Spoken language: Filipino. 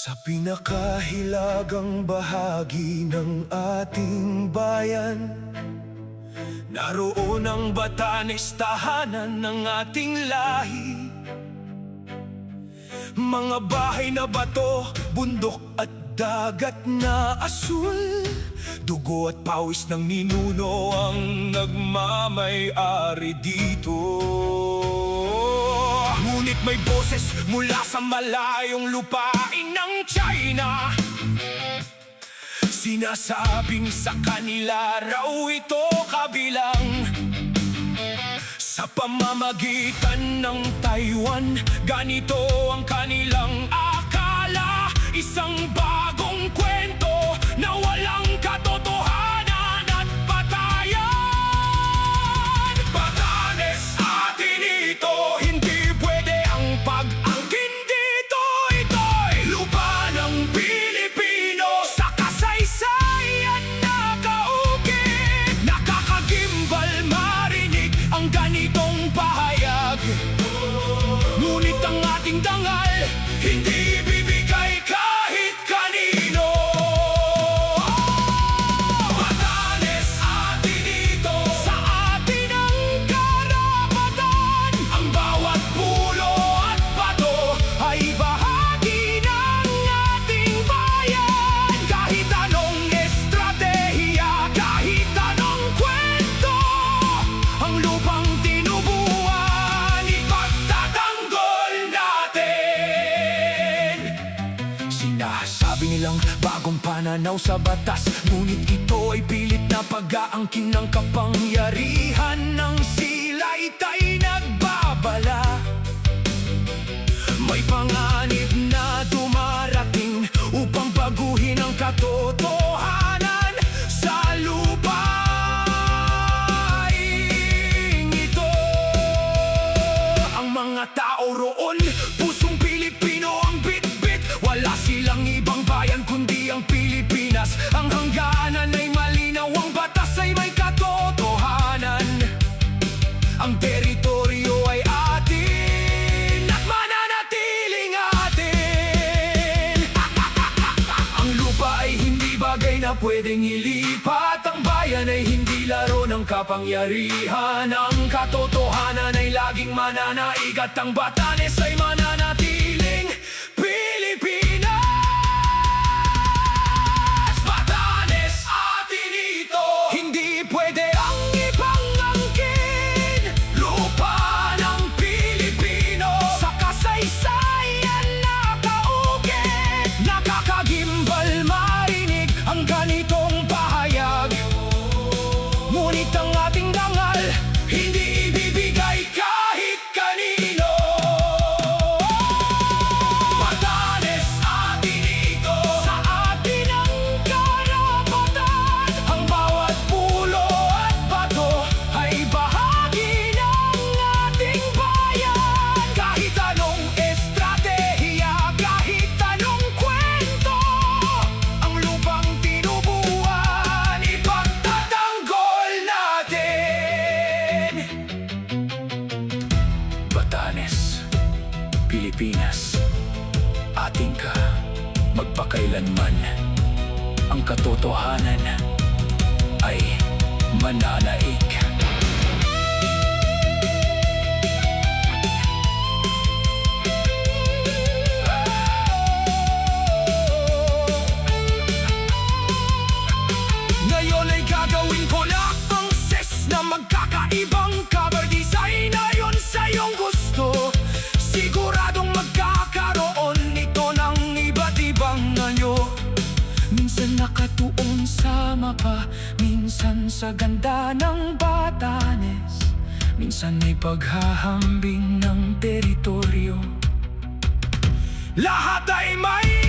Sa pinakahilagang bahagi ng ating bayan, naroon ang Batanes, tahanan ng ating lahi. Mga bahay na bato, bundok at dagat na asul, dugo at pawis ng ninuno ang nagmamay-ari dito. Ngunit may boses mula sa malayong lupain ng China, sinasabing sa kanila raw ito kabilang. Sa pamamagitan ng Taiwan, ganito ang kanilang akala, isang bagong kwento na walang katotohanan at patayan. Batanes, atin ito, hindi pwede ang pag-angkin dito. Ito'y lupa ng Pilipino, sa kasaysayan nakaukit. Nakakagimbal marinig ang ganitong pahayag, ngunit ang ating dangal hindi bibigay kahit kanino. Batanes, atin ito, sa atin ang karapatan. Ang bawat pulo at bato ay bahagi ng ating bayan. Kahit anong estratehiya, kahit anong kwento, ang lupang tinubuan, ipagtatanggol natin. Sinasabi nilang bagong pananaw sa batas, ngunit ito ay pilit na pag-aangkin ng kapangyarihan ng sila'y tayo nagbabala. May panganib na dumarating upang baguhin ang katotohanan sa lupain ito. Ang mga tao roon, pusong Pilipino ang bitbit. Wala silang ibang bayan kundi ang Pilipinas. Ang hangganan ay malinaw, ang batas ay may katotohanan. Ang teritoryo ay atin at mananatiling atin. Ang lupa ay hindi bagay na pwedeng ilipat. Ang bayan ay hindi laro ng kapangyarihan. Ang katotohanan ay laging mananaig at ang Batanes ay mananatiling Pilipinas. Batanes, atin ito, hindi pwede ang ipangangkin. Lupa ng Pilipino, sa kasaysayan nakaukit. Nakakagimbal marinig ang ganitong pahayag, ngunit ang ating dangal hindi ibibigay kahit kanino. Batanes, atin ito, sa atin ang karapatan. Ang bawat pulo at bato ay bahagi ng ating bayan. Kahit anong estratehiya, kahit anong kwento, ang lupang tinubuan, ipagtatanggol natin. Batanes, Pilipinas, ating ka magpakailanman. Ang katotohanan ay mananaig. Ngayon ay gagawin ko na ang ses na magkakaibang cover design ayon sa iyong gusto. Siguradong magkakaroon nito ng iba't ibang anyo. Minsan nakatuon sa mapa, minsan sa ganda ng Batanes, minsan ay paghahambing ng teritoryo. Lahat ay may